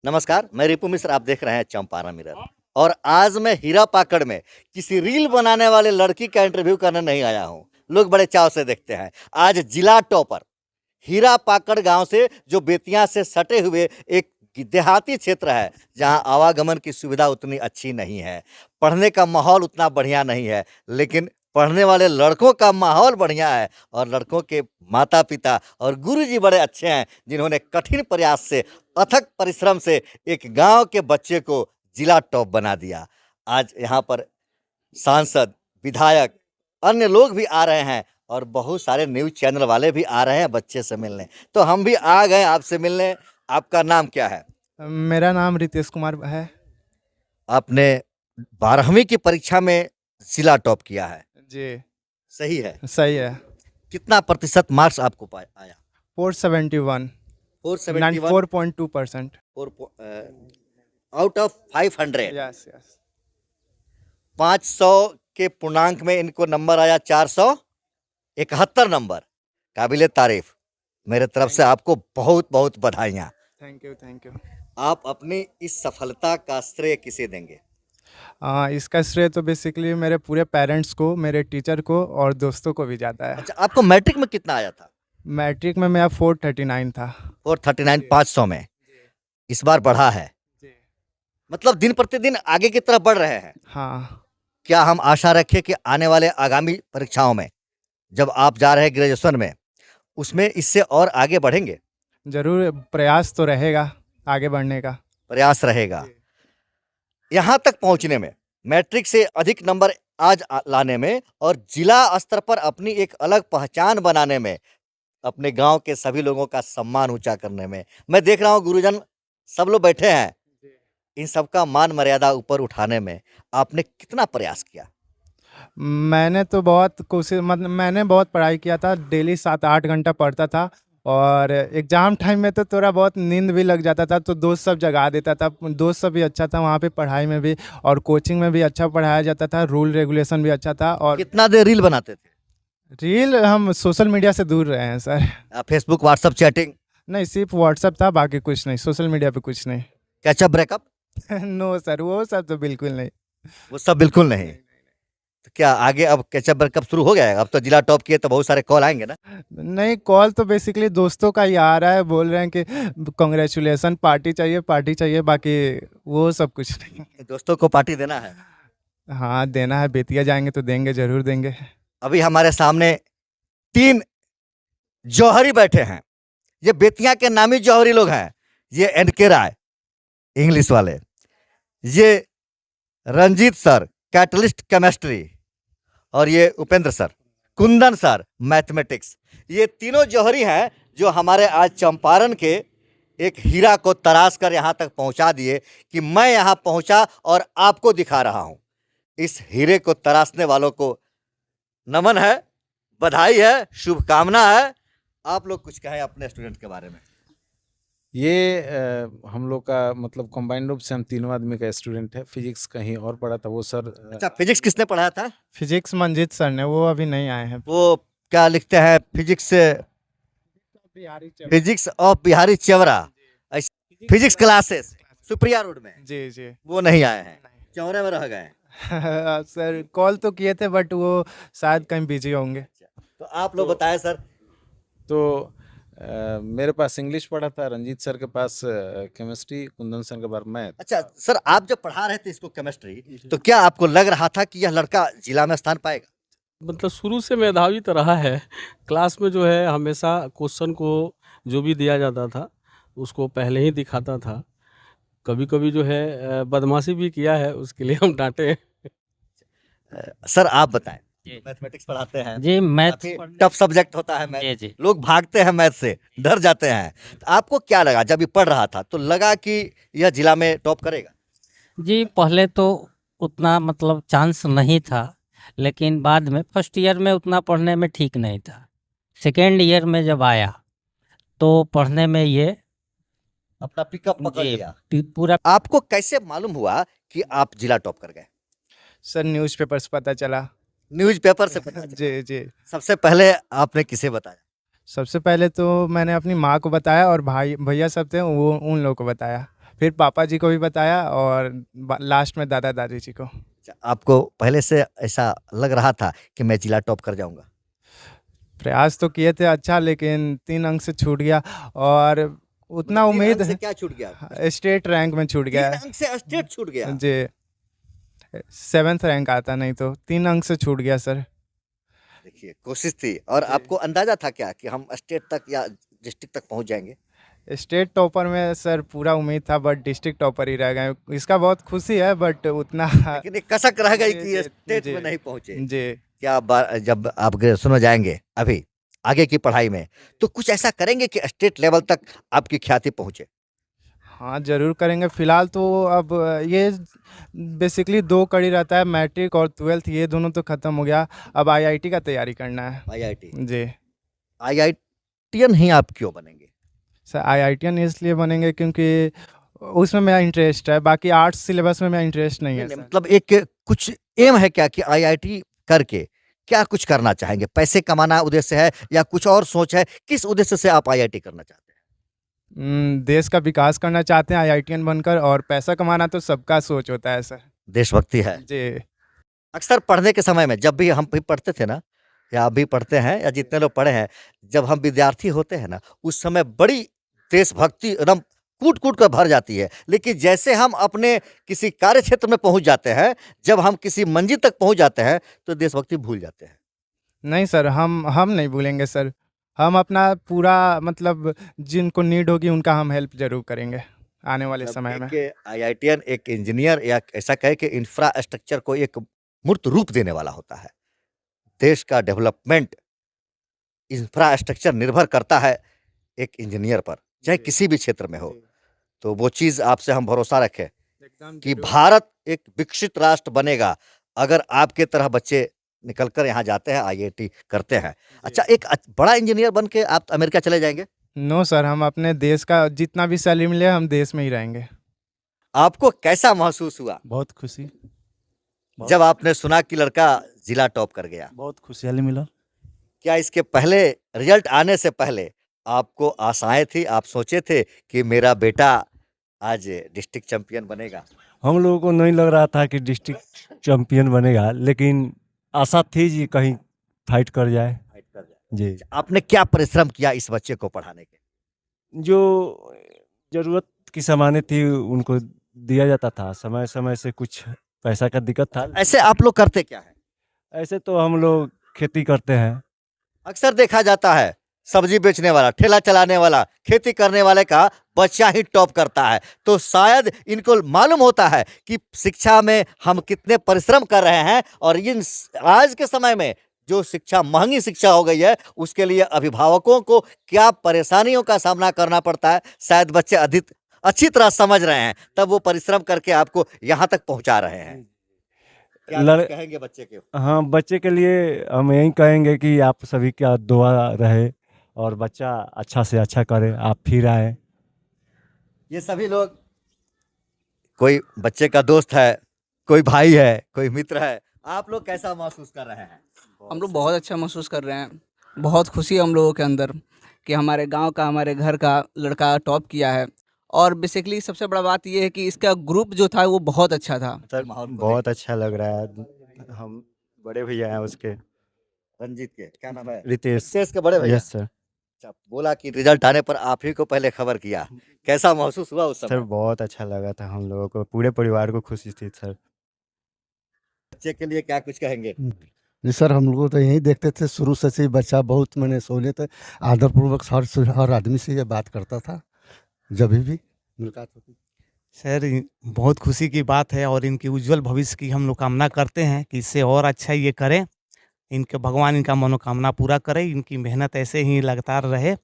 नमस्कार, मैं रिपु मिश्र, आप देख रहे हैं चंपारण मिरर। और आज मैं हीरा पाकड़ में किसी रील बनाने वाले लड़की का इंटरव्यू करने नहीं आया हूँ। लोग बड़े चाव से देखते हैं। आज जिला टॉपर हीरा पाकड़ गांव से, जो बेतिया से सटे हुए एक देहाती क्षेत्र है, जहां आवागमन की सुविधा उतनी अच्छी नहीं है, पढ़ने का माहौल उतना बढ़िया नहीं है, लेकिन पढ़ने वाले लड़कों का माहौल बढ़िया है और लड़कों के माता पिता और गुरुजी बड़े अच्छे हैं, जिन्होंने कठिन प्रयास से, अथक परिश्रम से एक गांव के बच्चे को जिला टॉप बना दिया। आज यहाँ पर सांसद, विधायक, अन्य लोग भी आ रहे हैं और बहुत सारे न्यूज चैनल वाले भी आ रहे हैं बच्चे से मिलने। तो हम भी आ गए आपसे मिलने। आपका नाम क्या है? मेरा नाम रितेश कुमार है। आपने 12वीं की परीक्षा में जिला टॉप किया है, जी सही है? सही है। कितना प्रतिशत मार्क्स आपको आया? 471 471 94.2%। Out of 500। Yes yes. 500 के पूर्णांक में इनको नंबर आया 471 नंबर। काबिले तारीफ। मेरे तरफ से आपको बहुत बहुत बधाइयाँ। Thank you thank you. आप अपनी इस सफलता का श्रेय किसे देंगे? इसका श्रेय तो बेसिकली मेरे पूरे पेरेंट्स को, मेरे टीचर को और दोस्तों को भी जाता है। अच्छा, आपको मैट्रिक में कितना आया था? मैट्रिक में मेरा 439 था। 439 500 में। इस बार बढ़ा है, मतलब दिन प्रतिदिन आगे की तरफ बढ़ रहे हैं। हाँ। क्या हम आशा रखें कि आने वाले आगामी परीक्षाओं में, जब आप जा रहे हैं ग्रेजुएशन में, उसमें इससे और आगे बढ़ेंगे? ज़रूर, प्रयास तो रहेगा आगे बढ़ने का। प्रयास रहेगा। यहाँ तक पहुँचने में, मैट्रिक से अधिक नंबर आज लाने में और जिला स्तर पर अपनी एक अलग पहचान बनाने में, अपने गांव के सभी लोगों का सम्मान ऊंचा करने में, मैं देख रहा हूँ गुरुजन सब लोग बैठे हैं, इन सबका मान मर्यादा ऊपर उठाने में आपने कितना प्रयास किया? मैंने तो बहुत कोशिश, मतलब मैंने बहुत पढ़ाई किया था। डेली 7-8 घंटा पढ़ता था और एग्ज़ाम टाइम में तो थोड़ा बहुत नींद भी लग जाता था, तो दोस्त सब जगा देता था। दोस्त सब भी अच्छा था वहाँ पे, पढ़ाई में भी और कोचिंग में भी अच्छा पढ़ाया जाता था। रूल रेगुलेशन भी अच्छा था। और कितना देर रील बनाते थे? रील हम सोशल मीडिया से दूर रहे हैं सर। Facebook, WhatsApp, chatting? नहीं, सिर्फ व्हाट्सअप था, बाकी कुछ नहीं, सोशल मीडिया पे कुछ नहीं। Catch up, breakup? नो सर, वो सब तो बिल्कुल नहीं। वो सब बिल्कुल नहीं। तो क्या आगे अब कैचअप ब्रेकअप शुरू हो गया है? अब तो जिला टॉप किए तो बहुत सारे कॉल आएंगे ना? नहीं, कॉल तो बेसिकली दोस्तों का ही आ रहा है, बोल रहे हैं कि कॉन्ग्रेचुलेसन, पार्टी चाहिए पार्टी चाहिए, बाकी वो सब कुछ नहीं। दोस्तों को पार्टी देना है? हाँ देना है, बेतिया जाएंगे तो देंगे, जरूर देंगे। अभी हमारे सामने 3 जौहरी बैठे हैं। ये बेतिया के नामी जौहरी लोग हैं। ये एनके राय, इंग्लिश वाले। ये रंजीत सर, कैटलिस्ट केमिस्ट्री। और ये Upendra sir, Kundan sir, mathematics. ये तीनों जौहरी हैं जो हमारे आज चंपारण के एक हीरा को तराश कर यहाँ तक पहुँचा दिए कि मैं यहाँ पहुँचा और आपको दिखा रहा हूँ। इस हीरे को तराशने वालों को नमन है, बधाई है, शुभकामना है। आप लोग कुछ कहें अपने स्टूडेंट के बारे में। ये हम लोग का मतलब कंबाइंड रूप से हम तीनों आदमी का स्टूडेंट है। फिजिक्स कहीं और पढ़ा था वो सर। अच्छा, फिजिक्स किसने पढ़ाया था? फिजिक्स मंजीत सर ने, वो अभी नहीं आए हैं। वो क्या लिखते हैं? Physics, physics of Bihari Chevra, physics classes Supriya road में। जी जी। वो नहीं आए हैं, चौरे में रह गए। सर कॉल तो किए थे बट वो शायद कहीं बिजी होंगे। तो आप लोग बताएं सर। तो मेरे पास इंग्लिश पढ़ा था, रंजीत सर के पास केमिस्ट्री, कुंदन सर के पास मैथ। अच्छा सर, आप जब पढ़ा रहे थे इसको केमिस्ट्री, तो क्या आपको लग रहा था कि यह लड़का जिला में स्थान पाएगा? मतलब शुरू से मेधावी तो रहा है। क्लास में जो है हमेशा क्वेश्चन को जो भी दिया जाता था उसको पहले ही दिखाता था। कभी कभी जो है बदमाशी भी किया है, उसके लिए हम डांटे। सर आप बताएं, जी मैथमेटिक्स पढ़ाते हैं, जी, मैथ काफी टफ सब्जेक्ट होता है मैथ। जी जी लोग भागते हैं मैथ से, डर जाते हैं। तो आपको क्या लगा जब ये पढ़ रहा था, तो लगा कि यह जिला में टॉप करेगा? जी, पहले तो उतना मतलब चांस नहीं था, लेकिन बाद में फर्स्ट ईयर में उतना पढ़ने में ठीक नहीं था। सेकेंड ईयर में जब आया तो पढ़ने में ये अपना पिकअप पकड़ जी लिया। पूरा। आपको कैसे मालूम हुआ कि आप जिला टॉप कर गए? सर न्यूज़पेपर से पता चला। न्यूज़पेपर से पता चला। जी जी। सबसे पहले आपने किसे बताया? सबसे पहले तो मैंने अपनी माँ को बताया और भाई भैया सब थे वो, उन लोगों को बताया। फिर पापा जी को भी बताया और लास्ट में दादा दादी जी को। अच्छा, आपको पहले से ऐसा लग रहा था कि मैं जिला टॉप कर जाऊंगा? प्रयास तो किए थे अच्छा, लेकिन 3 अंक से छूट गया और उतना मतलब 3 उम्मीद अंक से है। क्या छूट गया? स्टेट रैंक में छूट 3 गया अंक से स्टेट छूट गया? है जी। 7th रैंक आता, नहीं तो 3 अंक से छूट गया सर। देखिए, कोशिश थी और जी। आपको अंदाजा था क्या कि हम स्टेट तक या डिस्ट्रिक्ट तक पहुंच जाएंगे? स्टेट टॉपर में सर पूरा उम्मीद था, बट डिस्ट्रिक्ट टॉपर ही रह गए। इसका बहुत खुशी है, बट उतना लेकिन एक कसक रह गई जी, कि जी, स्टेट जी, में नहीं पहुंचे। जी। क्या जब आप ग्रेजुएशन में जाएंगे अभी आगे की पढ़ाई में, तो कुछ ऐसा करेंगे कि स्टेट लेवल तक आपकी ख्याति पहुंचे? हाँ, ज़रूर करेंगे। फ़िलहाल तो अब ये बेसिकली 2 कड़ी रहता है, मैट्रिक और 12th, ये दोनों तो ख़त्म हो गया। अब आईआईटी का तैयारी करना है। IIT JEE. आईआईटीएन ही आप क्यों बनेंगे? सर आईआईटीएन इसलिए बनेंगे क्योंकि उसमें मेरा इंटरेस्ट है, बाकी आर्ट्स सिलेबस में मेरा इंटरेस्ट नहीं है नहीं, सर। मतलब एक कुछ एम है क्या कि आईआईटी करके क्या कुछ करना चाहेंगे? पैसे कमाना उद्देश्य है या कुछ और सोच है? किस उद्देश्य से आप आईआईटी करना चाहते हैं? देश का विकास करना चाहते हैं आईआईटीएन बनकर, और पैसा कमाना तो सबका सोच होता है सर। देशभक्ति है। जी। अक्सर पढ़ने के समय में जब भी हम भी पढ़ते थे ना, या आप भी पढ़ते हैं या जितने लोग पढ़े हैं, जब हम विद्यार्थी होते हैं ना, उस समय बड़ी देशभक्ति एकदम कूट-कूट कर भर जाती है। लेकिन जैसे हम अपने किसी कार्य क्षेत्र में पहुँच जाते हैं, जब हम किसी मंजिल तक पहुँच जाते हैं, तो देशभक्ति भूल जाते हैं। नहीं सर, हम नहीं भूलेंगे सर। हम अपना पूरा मतलब जिनको नीड होगी उनका हम हेल्प ज़रूर करेंगे आने वाले मतलब समय में। एक आईआईटीएन एक इंजीनियर या ऐसा कहे कि इंफ्रास्ट्रक्चर को एक मूर्त रूप देने वाला होता है। देश का डेवलपमेंट इंफ्रास्ट्रक्चर निर्भर करता है एक इंजीनियर पर, चाहे किसी भी क्षेत्र में हो। तो वो चीज़ आपसे हम भरोसा रखें कि भारत एक विकसित राष्ट्र बनेगा अगर आपके तरह बच्चे निकल कर यहाँ जाते हैं, आईआईटी करते हैं। अच्छा, एक बड़ा इंजीनियर बन के आप अमेरिका चले जाएंगे? नो सर, हम अपने देश का जितना भी सैलरी मिले हम देश में ही रहेंगे। आपको कैसा महसूस हुआ बहुत खुशी, जब आपने सुना कि लड़का जिला टॉप कर गया? बहुत खुशहाली मिला। क्या इसके पहले रिजल्ट आने से पहले आपको आशाएं थी, आप सोचे थे कि मेरा बेटा आज डिस्ट्रिक्ट चैंपियन बनेगा? हम लोगों को नहीं लग रहा था कि डिस्ट्रिक्ट चैंपियन बनेगा, लेकिन आशा थी जी कहीं फाइट कर जाए। फाइट कर जाए। जी, आपने क्या परिश्रम किया इस बच्चे को पढ़ाने के? जो ज़रूरत की सामानें थी उनको दिया जाता था, समय समय से कुछ पैसा का दिक्कत था। ऐसे आप लोग करते क्या है? ऐसे तो हम लोग खेती करते हैं। अक्सर देखा जाता है सब्जी बेचने वाला, ठेला चलाने वाला, खेती करने वाले का बच्चा ही टॉप करता है। तो शायद इनको मालूम होता है कि शिक्षा में हम कितने परिश्रम कर रहे हैं, और इन आज के समय में जो शिक्षा महंगी शिक्षा हो गई है, उसके लिए अभिभावकों को क्या परेशानियों का सामना करना पड़ता है, शायद बच्चे अधिक अच्छी तरह समझ रहे हैं, तब वो परिश्रम करके आपको यहाँ तक पहुँचा रहे हैं। क्या कुछ कहेंगे बच्चे के? हाँ, बच्चे के लिए हम यही कहेंगे कि आप सभी का दुआ रहे और बच्चा अच्छा से अच्छा करे, आप फिर आए। ये सभी लोग, कोई बच्चे का दोस्त है, कोई भाई है, कोई मित्र है। आप लोग कैसा महसूस कर रहे हैं? हम लोग बहुत अच्छा महसूस कर रहे हैं। बहुत खुशी है हम लोगों के अंदर कि हमारे गांव का, हमारे घर का लड़का टॉप किया है। और बेसिकली सबसे बड़ा बात ये है कि इसका ग्रुप जो था वो बहुत अच्छा था। सर बहुत अच्छा लग रहा है। हम बड़े भैया हैं उसके, रंजीत के क्या नाम है? रितेश। रितेश के बड़े भैया। Yes sir. अच्छा, बोला कि रिजल्ट आने पर आप ही को पहले खबर किया, कैसा महसूस हुआ उस सर समय? बहुत अच्छा लगा था, हम लोगों को, पूरे परिवार को खुशी थी सर। बच्चे के लिए क्या कुछ कहेंगे? जी सर, हम लोग तो यही देखते थे शुरू से ही बच्चा बहुत मैंने सोने थे आदरपूर्वक हर आदमी से ये बात करता था जब भी मुलाकात होती। सर बहुत खुशी की बात है और इनकी उज्जवल भविष्य की हम लोग कामना करते हैं कि इससे और अच्छा ये करें। इनके भगवान इनका मनोकामना पूरा करे, इनकी मेहनत ऐसे ही लगातार रहे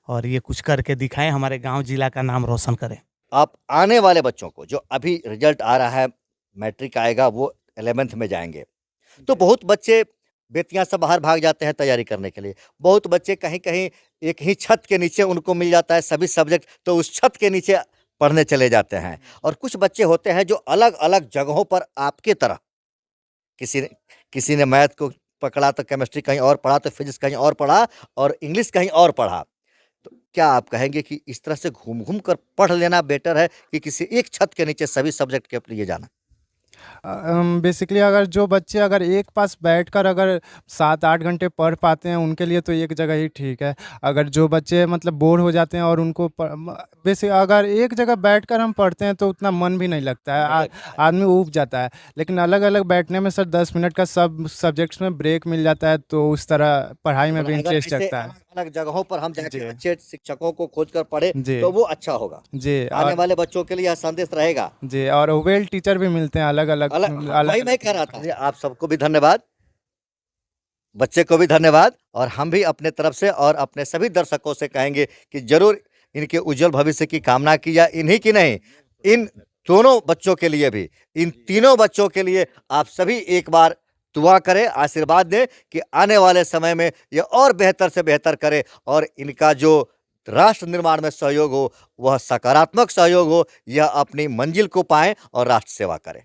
और ये कुछ करके दिखाएं, हमारे गांव जिला का नाम रोशन करें। आप आने वाले बच्चों को, जो अभी रिजल्ट आ रहा है, मैट्रिक आएगा, वो 11th में जाएंगे, तो बहुत बच्चे बेतिया से बाहर भाग जाते हैं तैयारी करने के लिए। बहुत बच्चे कहीं कहीं एक ही छत के नीचे उनको मिल जाता है सभी सब्जेक्ट, तो उस छत के नीचे पढ़ने चले जाते हैं। और कुछ बच्चे होते हैं जो अलग अलग जगहों पर आपके तरह, किसी ने मैथ को पकड़ा तो केमिस्ट्री कहीं और पढ़ा, तो फिजिक्स कहीं और पढ़ा, और इंग्लिश कहीं और पढ़ा। तो क्या आप कहेंगे कि इस तरह से घूम-घूम कर पढ़ लेना बेटर है कि किसी एक छत के नीचे सभी सब्जेक्ट के लिए जाना? बेसिकली अगर जो बच्चे अगर एक पास बैठकर अगर 7-8 घंटे पढ़ पाते हैं उनके लिए तो एक जगह ही ठीक है। अगर जो बच्चे मतलब बोर हो जाते हैं और उनको अगर एक जगह बैठकर हम पढ़ते हैं तो उतना मन भी नहीं लगता है, आदमी ऊब जाता है। लेकिन अलग-अलग बैठने में सर 10 मिनट का सब सब्जेक्ट्स में ब्रेक मिल जाता है तो उस तरह पढ़ाई में भी अगर इंटरेस्ट ऐसे जगता है। अलग-अलग जगहों पर हम जाके जी। अच्छे शिक्षकों को खोज कर पढ़े जी। तो वो अच्छा होगा। जी आने और वाले बच्चों के लिए यह संदेश रहेगा। जी और वेल टीचर भी मिलते हैं अलग-अलग वही मैं कह रहा था। जी, आप सबको भी धन्यवाद। बच्चे को भी धन्यवाद और हम भी अपने तरफ से और अपने सभी दर्शकों से कहेंगे कि ज़रूर इनके उज्जवल भविष्य की कामना की जाए। इन्हीं की नहीं, इन दोनों बच्चों के लिए भी, इन तीनों बच्चों के लिए आप सभी एक बार दुआ करें, आशीर्वाद दें कि आने वाले समय में ये और बेहतर से बेहतर करें और इनका जो राष्ट्र निर्माण में सहयोग हो, वह सकारात्मक सहयोग हो, यह अपनी मंजिल को पाएँ और राष्ट्र सेवा करें।